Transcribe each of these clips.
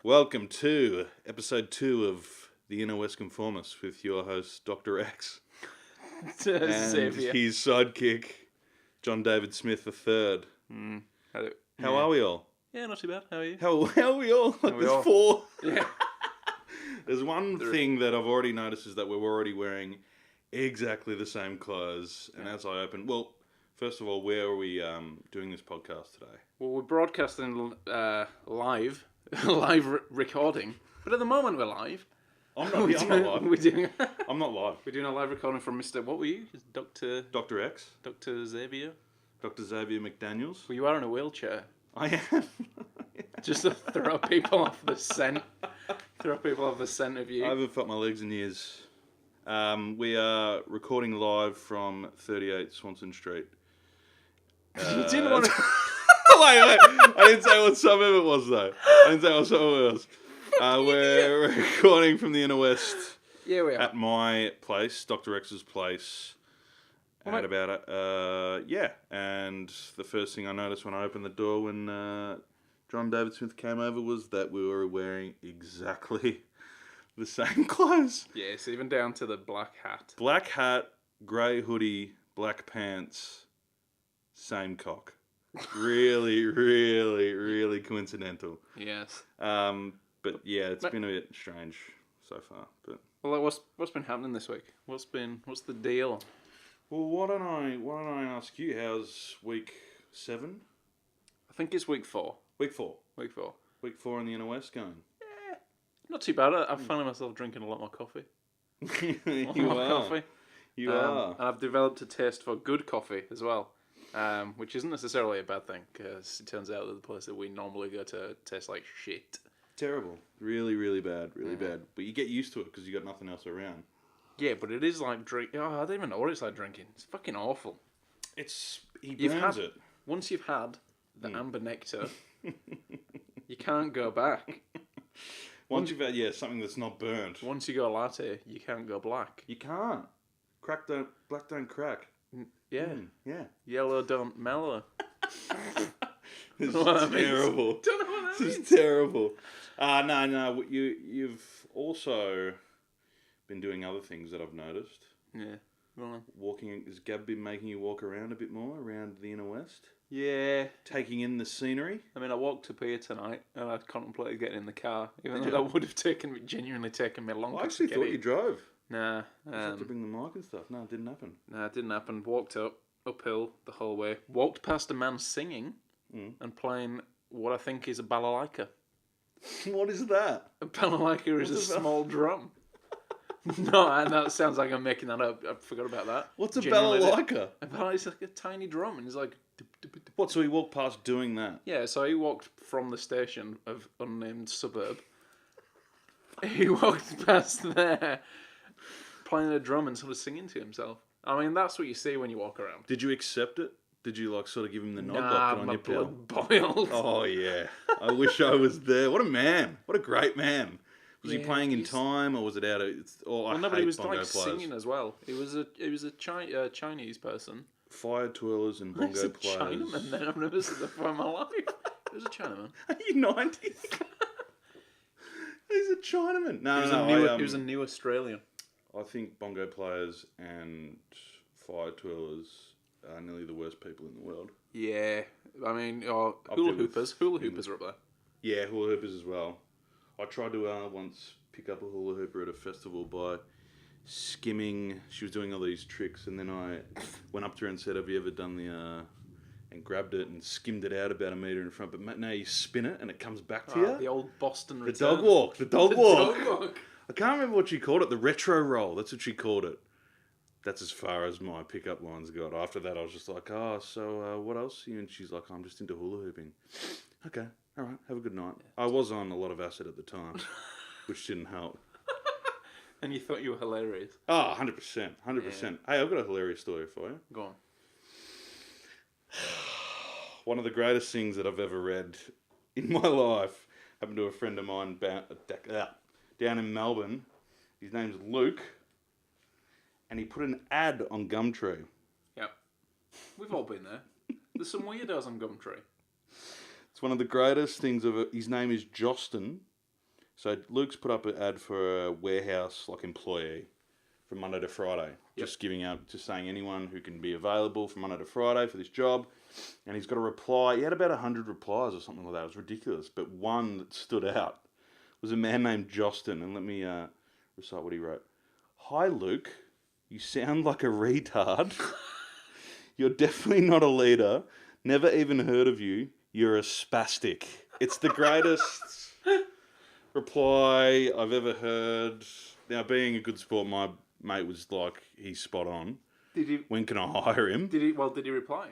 Welcome to episode 2 of the Inner West Conformist with your host, Dr. X. And Xavier. his sidekick, John David Smith III. How are we all? Yeah, not too bad. How are you? How are we all? How are we There's all? 4. Yeah. There's one thing that I've already noticed is that we're already wearing exactly the same clothes. And as I open... Well, first of all, where are we doing this podcast today? Well, we're broadcasting live recording. But at the moment, we're live. I'm not live. We're doing... I'm not live. We're doing a live recording from Mr... What were you? Dr. X. Dr. Xavier? Dr. Xavier McDaniels. Well, you are in a wheelchair. I am. Just to throw people off the scent. Throw people off the scent of you. I haven't felt my legs in years. We are recording live from 38 Swanson Street. You didn't want to... Wait. I didn't say what suburb it was, though. We're recording from the Inner West. Yeah, we are. At my place, Dr. X's place. Well, about it. And the first thing I noticed when I opened the door when John David Smith came over was that we were wearing exactly the same clothes. Yes, even down to the black hat. Black hat, grey hoodie, black pants, same cock. Really, really, really coincidental. Yes. But yeah, it's been a bit strange so far. But well, what's been happening this week? What's the deal? Well, why don't I ask you, how's week 7? I think it's week 4. Week 4. Week 4. Week 4 in the Inner West going. Yeah, not too bad. I'm finding myself drinking a lot more coffee. You are. You are. And I've developed a taste for good coffee as well, which isn't necessarily a bad thing, because it turns out that the place that we normally go to tastes like shit. Terrible. Really, really bad. Really bad. But you get used to it because you got nothing else around. Yeah, but it is like drink. Oh, I don't even know what it's like drinking. It's fucking awful. He burns it. Once you've had the amber nectar, you can't go back. Once you've had something that's not burnt. Once you go latte, you can't go black. You can't. Black don't crack. Yeah. Yeah. Yellow don't mellow. This is terrible. Don't know what that means. This is terrible. No. You've also been doing other things that I've noticed. Yeah. Well, walking. Has Gab been making you walk around a bit more around the Inner West? Yeah. Taking in the scenery? I mean, I walked up here tonight and I contemplated getting in the car, even though that would have genuinely taken me longer. I actually thought you drove. Nah. You had to bring the mic and stuff. No, it didn't happen. Nah, it didn't happen. Walked uphill the whole way. Walked past a man singing and playing what I think is a balalaika. What is that? A balalaika is a small drum. No, and that sounds like I'm making that up. I forgot about that. What's a balalaika? It's like a tiny drum, and it's like... What, so he walked past doing that? Yeah, so he walked from the station of unnamed suburb. He walked past there, playing a drum and sort of singing to himself. I mean, that's what you see when you walk around. Did you accept it? Did you sort of give him the nod? Nah, on my your pillow? blood boiled. Oh yeah, I wish I was there. What a man! What a great man! Was he playing in time, or was it out of? He was like singing as well. It was a Chinese person. Fire twirlers and bongo It's a players. Chinaman. Then I've never seen that before in my life. It was a Chinaman. Are you 90? He's a Chinaman. He was a new Australian. I think bongo players and fire twirlers are nearly the worst people in the world. Yeah, I mean, hula hoopers are up there. Yeah, hula hoopers as well. I tried to once pick up a hula hooper at a festival by skimming. She was doing all these tricks, and then I went up to her and said, "Have you ever done the?" And grabbed it and skimmed it out about a metre in front. But now you spin it and it comes back to you. The old Boston return. The dog walk. The dog walk. I can't remember what she called it. The retro roll. That's what she called it. That's as far as my pickup lines got. After that, I was just like, so what else? And she's like, I'm just into hula hooping. Okay, all right, have a good night. I was on a lot of acid at the time, which didn't help. And you thought you were hilarious. Oh, 100%. 100%. Yeah. Hey, I've got a hilarious story for you. Go on. One of the greatest things that I've ever read in my life happened to a friend of mine down in Melbourne. His name's Luke. And he put an ad on Gumtree. Yep. We've all been there. There's some weirdos on Gumtree. It's one of the greatest things of it. His name is Jostin. So Luke's put up an ad for a warehouse employee from Monday to Friday. Yep. Just saying anyone who can be available from Monday to Friday for this job. And he's got a reply. He had about 100 replies or something like that. It was ridiculous. But one that stood out was a man named Jostin. And let me recite what he wrote. Hi, Luke. You sound like a retard. You're definitely not a leader. Never even heard of you. You're a spastic. It's the greatest reply I've ever heard. Now, being a good sport, my mate was like, he's spot on. Did he? When can I hire him? Did he reply?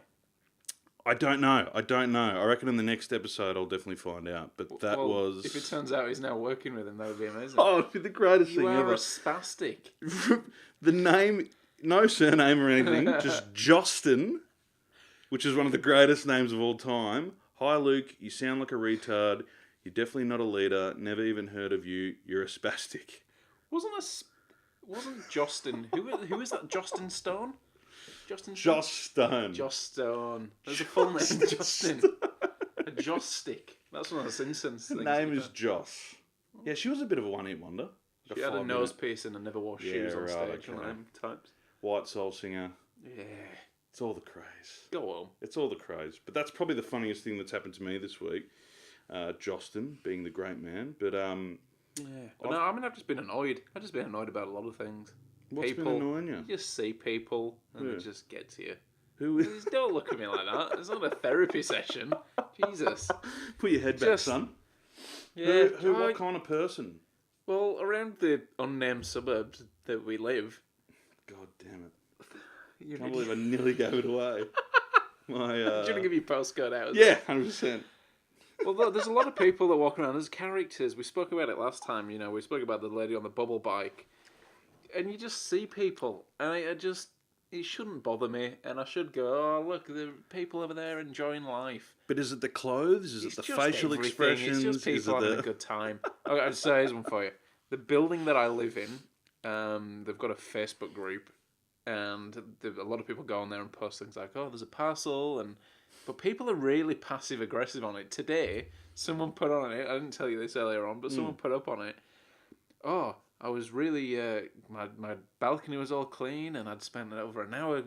I don't know. I reckon in the next episode I'll definitely find out. But that was... If it turns out he's now working with him, that would be amazing. Oh, it'd be the greatest thing ever. You are a spastic. The name, no surname or anything, just Jostin, which is one of the greatest names of all time. Hi, Luke. You sound like a retard. You're definitely not a leader. Never even heard of you. You're a spastic. Wasn't Jostin... Who is that? Jostin Stone? Justin Joss Stone. Joss Stone. There's a full name, Justin. A Joss stick. That's one of the Simpsons things. Her name is Joss. Yeah, she was a bit of a one-hit wonder. She had a nose piercing and never wore shoes on stage. Types. White soul singer. Yeah. It's all the craze. Go on. It's all the craze. But that's probably the funniest thing that's happened to me this week. Jostin being the great man. But yeah. But no, I mean, I've just been annoyed. I've just been annoyed about a lot of things. What's been annoying you? You just see people and it just gets you. Who is? Just don't look at me like that. It's not a therapy session. Jesus. Put your head back, son. Yeah. What kind of person? Well, around the unnamed suburbs that we live. God damn it. I can't believe I nearly gave it away. Do you want to give your postcode out? Yeah, 100%. Well, there's a lot of people that walk around. There's characters. We spoke about it last time. We spoke about the lady on the bubble bike. And you just see people, and it shouldn't bother me, and I should go, oh, look, the people over there enjoying life. But is it the clothes? Is it the facial expressions? It's just people having a good time. Okay, so here's one for you. The building that I live in, they've got a Facebook group, and a lot of people go on there and post things like, oh, there's a parcel, but people are really passive-aggressive on it. Today, someone put on it, I didn't tell you this earlier on, but someone put up on it, oh, I was really, my balcony was all clean and I'd spent over an hour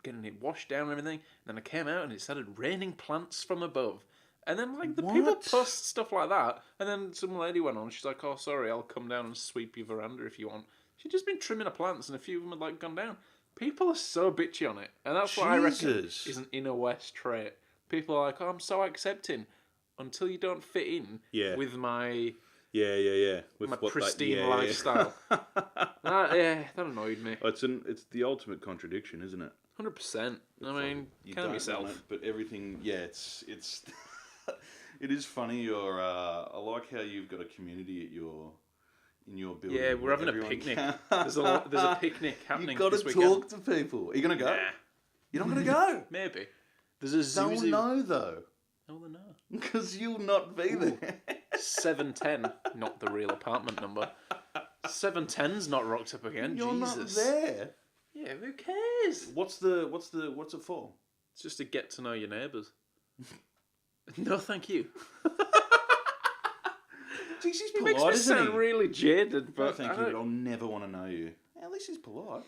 getting it washed down and everything. And then I came out and it started raining plants from above. And then, the people post stuff like that. And then some lady went on, she's like, oh, sorry, I'll come down and sweep your veranda if you want. She'd just been trimming the plants and a few of them had, gone down. People are so bitchy on it. And that's what I reckon is an Inner West trait. People are like, oh, I'm so accepting. Until you don't fit in with my... Yeah. With my pristine lifestyle. That annoyed me. It's the ultimate contradiction, isn't it? 100%. I mean, you can't yourself. But everything, it's it is funny. I like how you've got a community in your building. Yeah, we're having a picnic. There's a picnic happening. You've got to talk to people. Are you gonna go? Nah. You're not gonna go. Maybe. There's a zoo. They'll know though. No, they're not. Because you'll not be there. 710, not the real apartment number. 710's not rocked up again. You're Jesus. not there. Yeah, who cares? What's it for? It's just to get to know your neighbours. No, thank you. Jeez, he's He polite, makes me isn't sound he? really jaded, but Thank you, but I'll never want to know you. At least he's polite.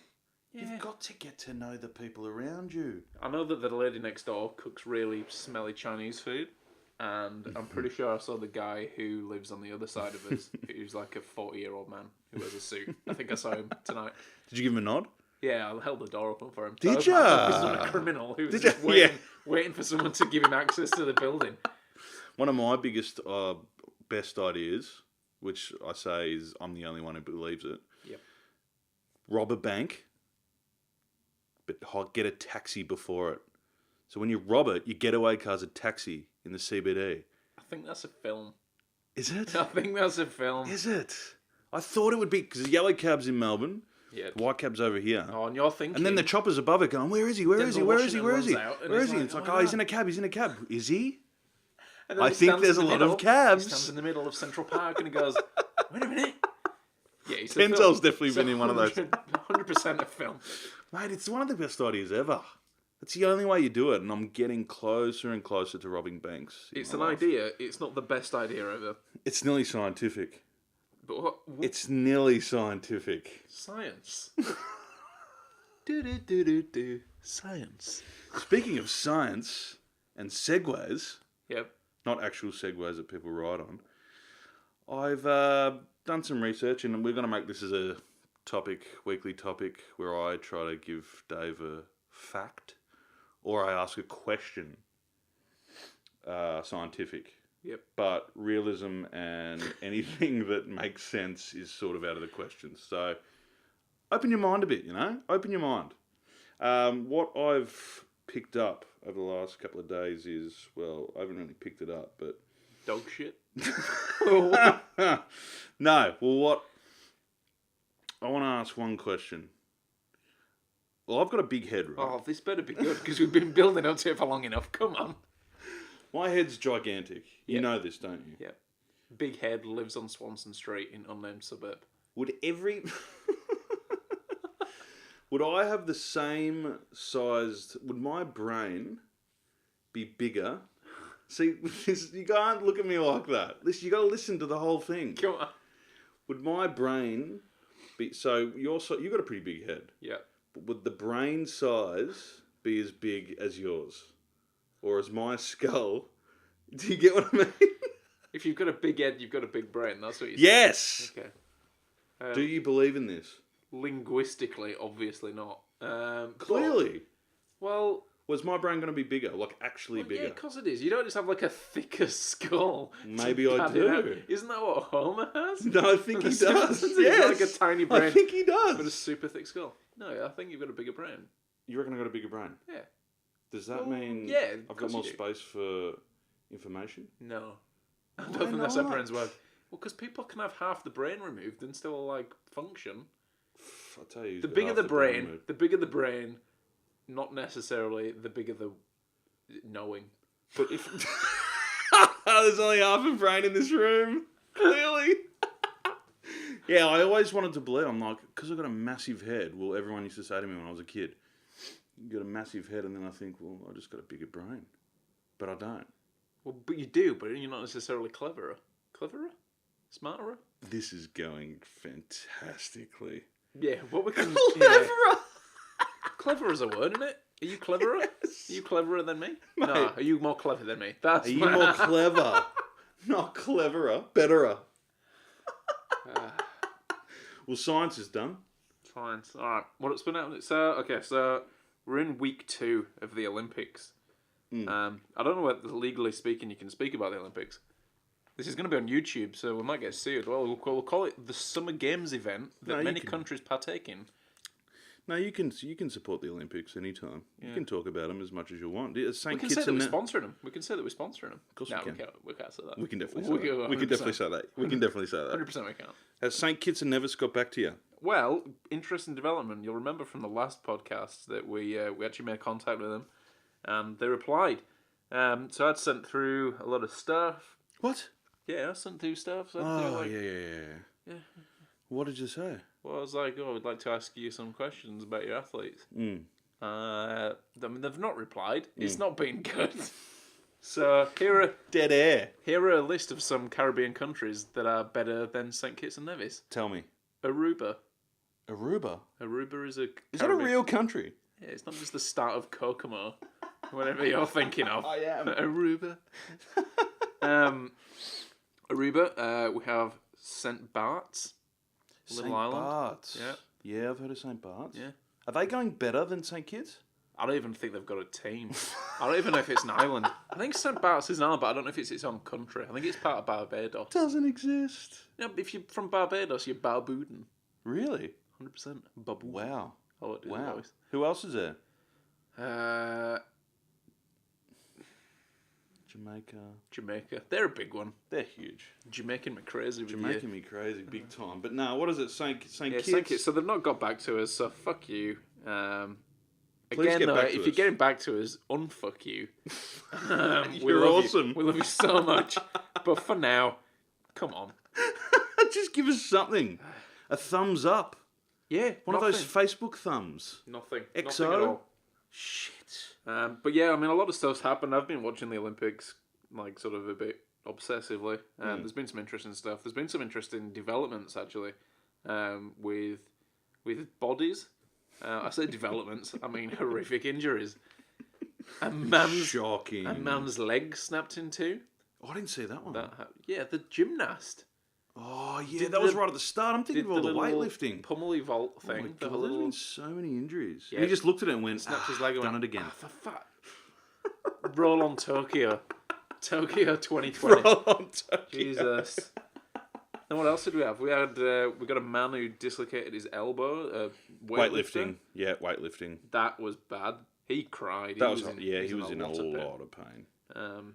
Yeah. You've got to get to know the people around you. I know that the lady next door cooks really smelly Chinese food, and I'm pretty sure I saw the guy who lives on the other side of us, who's like a 40-year-old man who wears a suit. I think I saw him tonight. Did you give him a nod? Yeah, I held the door open for him. Did you? ya? He's not a criminal who was just waiting for someone to give him access to the building. One of my biggest, best ideas, which I say is I'm the only one who believes it. Yep. Rob a bank, but get a taxi before it. So when you rob it, your getaway car's a taxi in the CBD. I think that's a film. Is it? I think that's a film. Is it? I thought it would be, because the yellow cab's in Melbourne. Yeah. The white cab's over here. Oh, and you're thinking... And then the chopper's above it going, where is he? Where is he? Where is he? Where is he? Where is he? It's like, oh, he's in a cab. He's in a cab. Is he? I think there's a lot of cabs. He stands in the middle of Central Park and he goes, wait a minute. Yeah, he's Denzel's definitely been in one of those. 100% a film. Mate, it's one of the best ideas ever. That's the only way you do it, and I'm getting closer and closer to robbing banks. It's an idea. It's not the best idea ever. It's nearly scientific. But what? It's nearly scientific. Science. Do. Science. Speaking of science and segways, Yep. not actual segways that people ride on, I've done some research, and we're going to make this as a weekly topic, where I try to give Dave a fact, or I ask a question, scientific. Yep. But realism and anything that makes sense is sort of out of the question. So open your mind a bit, Open your mind. What I've picked up over the last couple of days is, well, I haven't really picked it up, but... Dog shit? No. Well, what... I want to ask one question. Well, I've got a big head, right? Oh, this better be good, because we've been building up to it for long enough. Come on. My head's gigantic. You Yep. know this, don't you? Yeah. Big head lives on Swanson Street in unnamed suburb. Would Would I have the same sized... Would my brain be bigger? See, you can't look at me like that. Listen, you got to listen to the whole thing. Come on. Would my brain be... So, you got a pretty big head. Yeah. But would the brain size be as big as yours? Or as my skull? Do you get what I mean? If you've got a big head, you've got a big brain. That's what you say. Yes! Okay. Do you believe in this? Linguistically, obviously not. Clearly. Well... Was my brain going to be bigger? Like, actually bigger? Yeah, of course it is. You don't just have, like, a thicker skull. Maybe I do. Isn't that what Homer has? No, I think he does. Yes. Yes. Like a tiny brain. I think he does. But a super thick skull. No, I think you've got a bigger brain. You reckon I've got a bigger brain? Yeah. Does that mean yeah, I've got more space for information? No. I don't think that's how brains work. Well, because people can have half the brain removed and still, like, function. I tell you, The bigger the brain, not necessarily the bigger the knowing. But if there's only half a brain in this room, clearly. Yeah, I always wanted to believe. I'm like, because I've got a massive head. Well, everyone used to say to me when I was a kid, you got a massive head, and then I think, well, I just got a bigger brain, but I don't. Well, but you do, but you're not necessarily cleverer. Cleverer? Smarterer? This is going fantastically. Yeah, what we can... Cleverer! Yeah. Clever is a word, isn't it? Are you cleverer? Yes. Are you cleverer than me? Mate. No, are you more clever than me? That's Are you more clever? Not cleverer, betterer. Well, science is done. Science. Alright, what it's been out... So we're in week 2 of the Olympics. I don't know whether, legally speaking, you can speak about the Olympics. This is going to be on YouTube, so we might get sued. Well, we'll call it the Summer Games event that many countries partake in. No, you can support the Olympics anytime. Yeah. You can talk about them as much as you want. We can say that we're sponsoring them. We can say that we're sponsoring them. Of course no, we can. We can't say that. We can definitely say that. We can definitely say that. We can definitely say that. 100% we can't. Has St. Kitts and Nevis got back to you? Well, interesting development. You'll remember from the last podcast that we actually made contact with them, and they replied. So I'd sent through a lot of stuff. What? Yeah, I sent through stuff. Yeah. What did you say? Well, I was like, I would like to ask you some questions about your athletes. I mean, they've not replied. It's not been good. So here are dead air. Here are a list of some Caribbean countries that are better than St. Kitts and Nevis. Tell me. Aruba. Aruba? Aruba is a... Is that a real country? Yeah, it's not just the start of Kokomo. Whatever you're thinking of. I am. Aruba. Aruba, we have St. Bart's. Little island. Bart's. Yeah. Yeah, I've heard of St. Bart's. Yeah. Are they going better than St. Kitts? I don't even think they've got a team. I don't even know if it's an island. I think St. Bart's is an island, but I don't know if it's its own country. I think it's part of Barbados. Doesn't exist. Yeah, but if you're from Barbados, you're Barbudan. Really? 100%. Babu. Wow. I'll do wow. the voice. Who else is there? Jamaica. They're a big one. They're huge. Jamaican me crazy. Jamaican me crazy, big time. But no, what is it? St. Kitts? St. Kitts. So they've not got back to us, so fuck you. Please again, get though, back to if us. you're getting back to us, unfuck you. You're awesome. We love you so much. But for now, come on. Just give us something. A thumbs up. Yeah, One of those Facebook thumbs. Nothing. XO. Nothing at all. Shit. But yeah, I mean, a lot of stuff's happened. I've been watching the Olympics, like, sort of a bit obsessively. There's been some interesting stuff. There's been some interesting developments, actually, with bodies. I say developments, I mean horrific injuries. Shocking. A man's leg snapped in two. Oh, I didn't see that one. Yeah, the gymnast. Oh, yeah, that was right at the start. I'm thinking of all the weightlifting. Pummely vault thing. Oh my God, there's been so many injuries. Yeah. And he just looked at it and went, Snapped his leg and done went, it again. For fuck. Roll on Tokyo. Tokyo 2020. Roll on Tokyo. Jesus. And what else did we have? We got a man who dislocated his elbow. Weightlifting. Yeah, weightlifting. That was bad. He cried. He was in a lot of pain.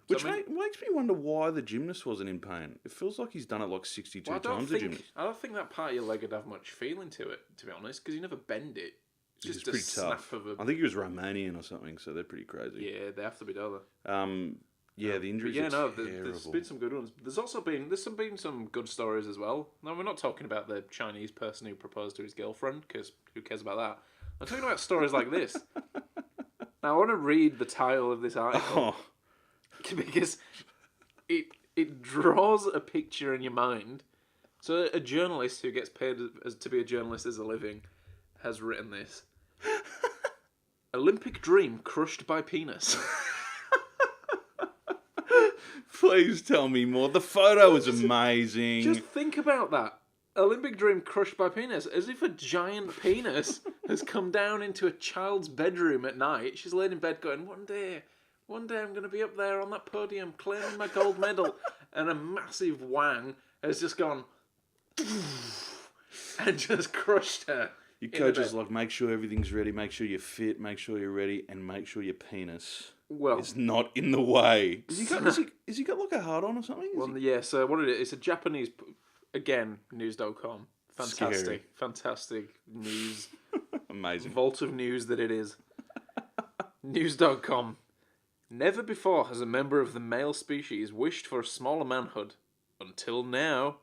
Which makes me wonder why the gymnast wasn't in pain. It feels like he's done it like 62 times, the gymnast. I don't think that part of your leg would have much feeling to it, to be honest, because you never bend it. It's just pretty snap tough. of a... I think he was Romanian or something, so they're pretty crazy. Yeah, they have to be, don't they? Yeah, the injuries are terrible. There's been some good ones. There's also been some good stories as well. Now, we're not talking about the Chinese person who proposed to his girlfriend, because who cares about that? I'm talking about stories like this. Now, I want to read the title of this article because it draws a picture in your mind. So, a journalist who gets paid to be a journalist as a living has written this. Olympic dream crushed by penis. Please tell me more. The photo is amazing. Just think about that. Olympic dream crushed by penis. As if a giant penis has come down into a child's bedroom at night. She's laid in bed going, one day I'm going to be up there on that podium claiming my gold medal. And a massive wang has just gone and just crushed her. Your coach is like, make sure everything's ready, make sure you're fit, make sure you're ready, and make sure your penis is not in the way. Has he got like a hard on or something? Yeah, so what it is, it's a Japanese, again, news.com. Fantastic news. Amazing. Vault of news that it is. News.com. Never before has a member of the male species wished for a smaller manhood. Until now.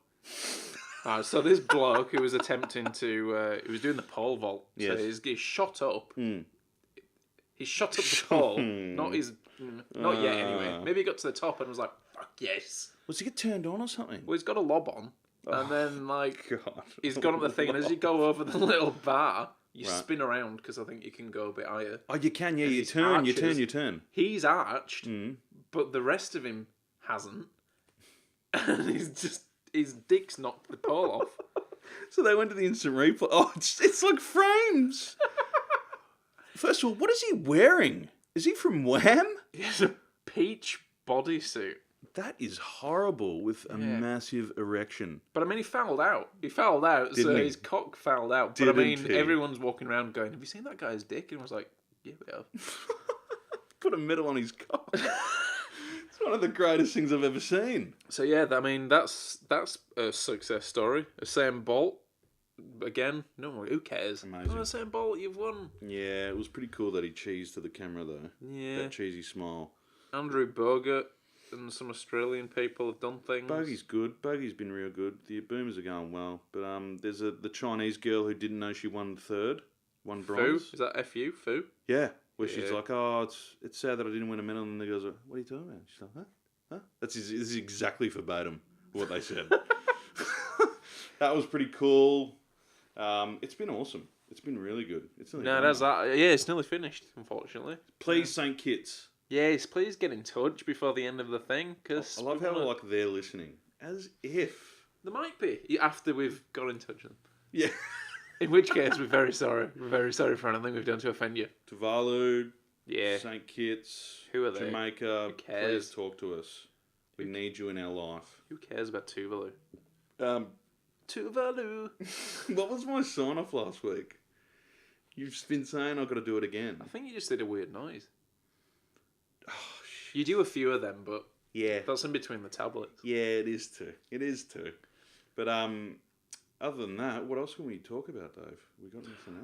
So this bloke who was attempting to... he was doing the pole vault. Yes. So he's shot up. He shot up the pole. Not yet, anyway. Maybe he got to the top and was like, fuck yes. Was he get turned on or something? Well, he's got a lob on. And then, God. he's gone up the thing. And as you go over the little bar, you spin around because I think you can go a bit higher. Oh, you can, yeah. You turn. He's arched, but the rest of him hasn't. And his dick's knocked the pole off. So they went to the instant replay. Oh, it's like frames. First of all, what is he wearing? Is he from Wham? He has a peach bodysuit. That is horrible with a massive erection. But I mean, he fouled out. So his cock fouled out. But everyone's walking around going, have you seen that guy's dick? And I was like, yeah, we have. Put a medal on his cock. It's one of the greatest things I've ever seen. So yeah, I mean, that's a success story. Usain Bolt, again, who cares? Amazing. Oh, Usain Bolt, you've won. Yeah, it was pretty cool that he cheesed to the camera though. Yeah. That cheesy smile. Andrew Bogut and some Australian people have done things. Bogey's good. Bogey's been real good. The boomers are going well. But there's the Chinese girl who didn't know she won won bronze. Fu? Is that F-U? Fu? Yeah. Where she's like, oh, it's sad that I didn't win a medal. And the girls are, what are you talking about? She's like, huh? This is exactly verbatim what they said. That was pretty cool. It's been awesome. It's been really good. It's nearly finished, unfortunately. Please, St. Kitts. Yes, please get in touch before the end of the thing. Cause I love how they're listening. As if. There might be. After we've got in touch with them. Yeah. In which case, we're very sorry. We're very sorry for anything we've done to offend you. Tuvalu. Yeah. St. Kitts. Who are they? Jamaica. Who cares? Please talk to us. We need you in our life. Who cares about Tuvalu? Tuvalu. What was my sign-off last week? You've been saying I've got to do it again. I think you just did a weird noise. Oh, shit. You do a few of them, but yeah, that's in between the tablets. Yeah, it is too. But other than that, what else can we talk about, Dave? We got anything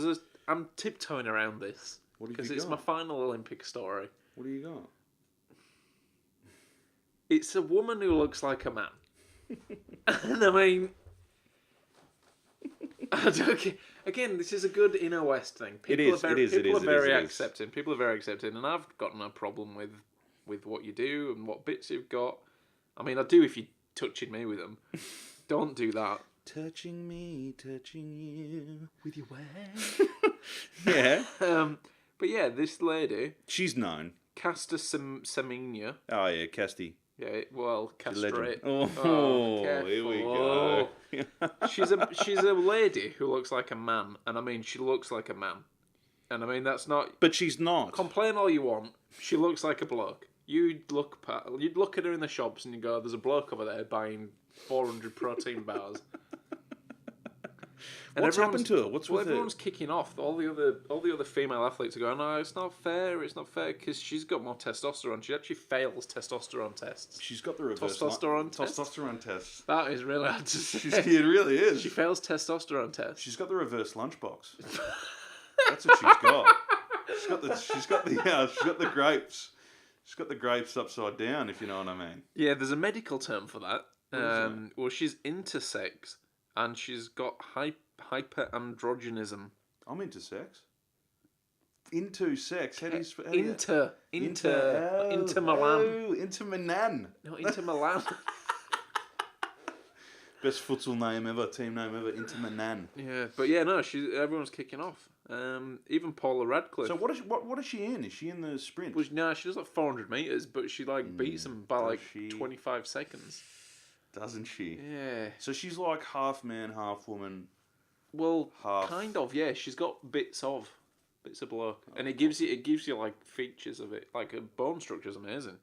else? I'm tiptoeing around this because it's my final Olympic story. What do you got? It's a woman who looks like a man. And I mean, Okay. Again, this is a good Inner West thing. People are very accepting. People are very accepting, and I've got no problem with what you do and what bits you've got. I mean, I do if you're touching me with them. Don't do that. Touching me, touching you with your way. Yeah. But yeah, this lady. She's known. Casta Semenya. Oh yeah, Casti. Yeah, well, castrate. Oh, here we go. She's a lady who looks like a man, and I mean, she looks like a man, and I mean that's not. But she's not. Complain all you want. She looks like a bloke. You'd look at her in the shops and you go, "There's a bloke over there buying 400 protein bars." And what's happened to her? What's with everyone's kicking off. All the other female athletes are going, "No, it's not fair. It's not fair because she's got more testosterone. She actually fails testosterone tests. She's got the reverse testosterone tests. That is really hard to say. It really is. She fails testosterone tests. She's got the reverse lunchbox. That's what she's got. She's got the grapes. She's got the grapes upside down, if you know what I mean. Yeah, there's a medical term for that. Well, she's intersex, and she's got hyperandrogenism. I'm intersex. Into sex. How do you spell Inter Milan. Oh, Inter Milan. No, Inter Milan. Best futsal name ever, team name ever, Inter Milan. Yeah, but yeah, no, everyone's kicking off. Even Paula Radcliffe. So what is she in? Is she in the sprint? Well, no, she does like 400 meters, but she beats them by like 25 seconds. Doesn't she? Yeah. So she's like half man, half woman. Well, kind of. Yeah, she's got bits of bloke, and it gives you like features of it. Like her bone structure's amazing.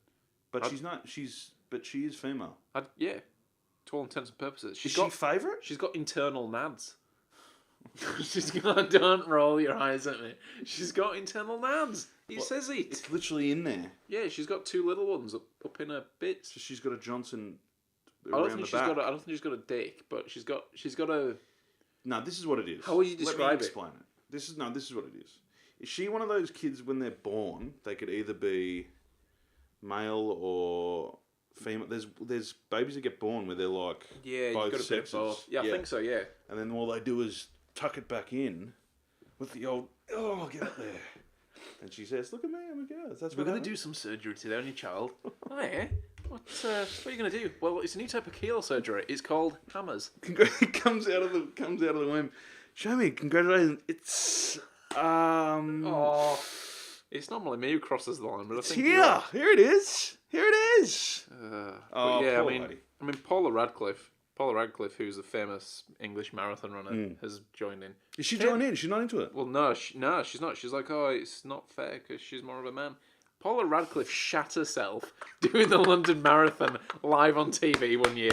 But but she is female. Yeah. To all intents and purposes. Is she favourite? She's got internal nads. Don't roll your eyes at me. She's got internal nads. He says it. It's literally in there. Yeah, she's got two little ones up in her bits. So she's got a Johnson I don't think she's got a dick, but she's got a... No, this is what it is. How would you describe it? Explain it. This is what it is. Is she one of those kids when they're born, they could either be male or female? There's babies that get born where they're like both sexes. Both. Yeah, I think so, yeah. And then all they do is tuck it back in with the old, get up there. And she says, look at me, I'm a girl. We're going to do some surgery today on your child. Oh, yeah? What are you going to do? Well, it's a new type of keel surgery. It's called hammers. It comes out of the womb. Show me, congratulations. It's it's normally me who crosses the line, but I think here it is. Here it is. Yeah, I mean, Paula Radcliffe, who's a famous English marathon runner, has joined in. Is she joined in? She's not into it. Well, no, she's not. She's like, it's not fair because she's more of a man. Paula Radcliffe shat herself doing the London Marathon live on TV one year.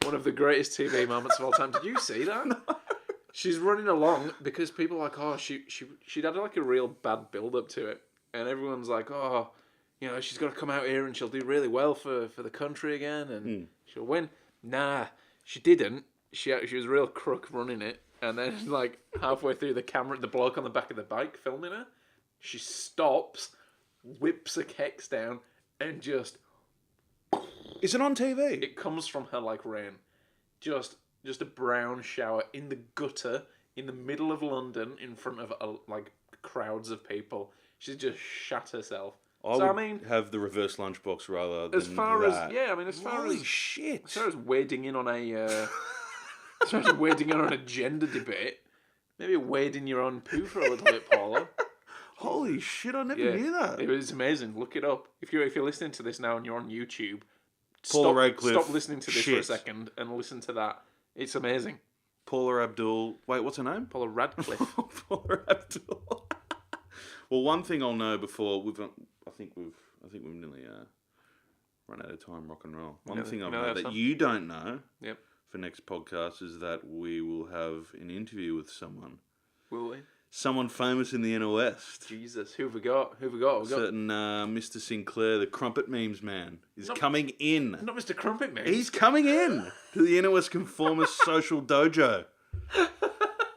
One of the greatest TV moments of all time. Did you see that? No. She's running along because people are like, she'd had like a real bad build up to it, and everyone's like, she's got to come out here and she'll do really well for the country again and she'll win. Nah, she didn't. She was a real crook running it, and then like halfway through the bloke on the back of the bike filming her, she stops, whips a kex down, and just... Is it on TV? It comes from her like rain. Just a brown shower in the gutter in the middle of London in front of like crowds of people. She just shat herself. I would have the reverse lunchbox rather than as far that. Holy shit! As far as wading in on a gender debate, maybe wade in your own poo for a little bit, Paula. Holy shit! I never knew that. It was amazing. Look it up. If you're listening to this now and you're on YouTube, Paula Radcliffe. Stop listening to this for a second and listen to that. It's amazing. Paula Abdul. Wait, what's her name? Paula Radcliffe. Paula Abdul. Well, one thing I'll know before I think we've nearly run out of time. Rock and roll. One thing I'll know that you don't know. Yep. For next podcast is that we will have an interview with someone. Will we? Someone famous in the Inner West. Jesus, who have we got? Certain Mr. Sinclair, the crumpet memes man, is coming in. Not Mr. Crumpet Memes. He's coming in to the Inner West Conformist social dojo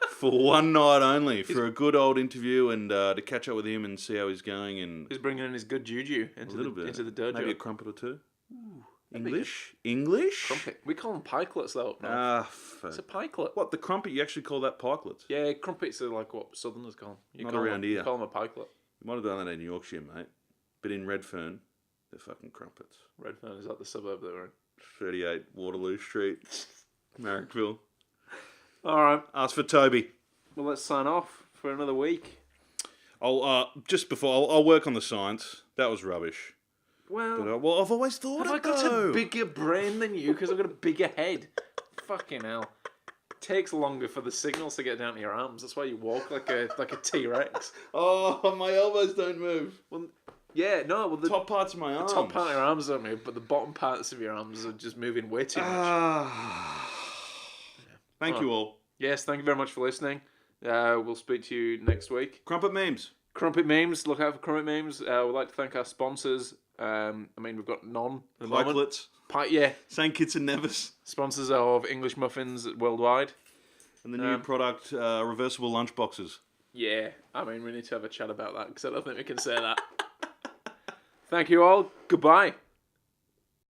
for one night only for a good old interview and to catch up with him and see how he's going. And he's bringing in his good juju into the dojo. Maybe a crumpet or two. Ooh. English? Crumpet. We call them pikelets though. Up north. It's a pikelet. What, the crumpet? You actually call that pikelets? Yeah, crumpets are like what Southerners call them. Not around here. You call them a pikelet. You might have done that in Yorkshire, mate. But in Redfern, they're fucking crumpets. Redfern, is that the suburb that we're in? 38 Waterloo Street, Marrickville. All right. Ask for Toby. Well, let's sign off for another week. I'll work on the science. That was rubbish. Well, But, I've always thought have I got a bigger brain than you because I've got a bigger head? Fucking hell. Takes longer for the signals to get down to your arms. That's why you walk like a T-Rex. Oh, my elbows don't move. Well, yeah, no. Well, the top parts of my arms. The top part of your arms don't move, but the bottom parts of your arms are just moving way too much. Thank you all. Yes, thank you very much for listening. We'll speak to you next week. Crumpet memes. Crumpet memes. Look out for Crumpet memes. We'd like to thank our sponsors. We've got none at the moment. Yeah. St. Kitts and Nevis. Sponsors of English Muffins worldwide. And the new product, reversible lunchboxes. Yeah. We need to have a chat about that because I don't think we can say that. Thank you all. Goodbye.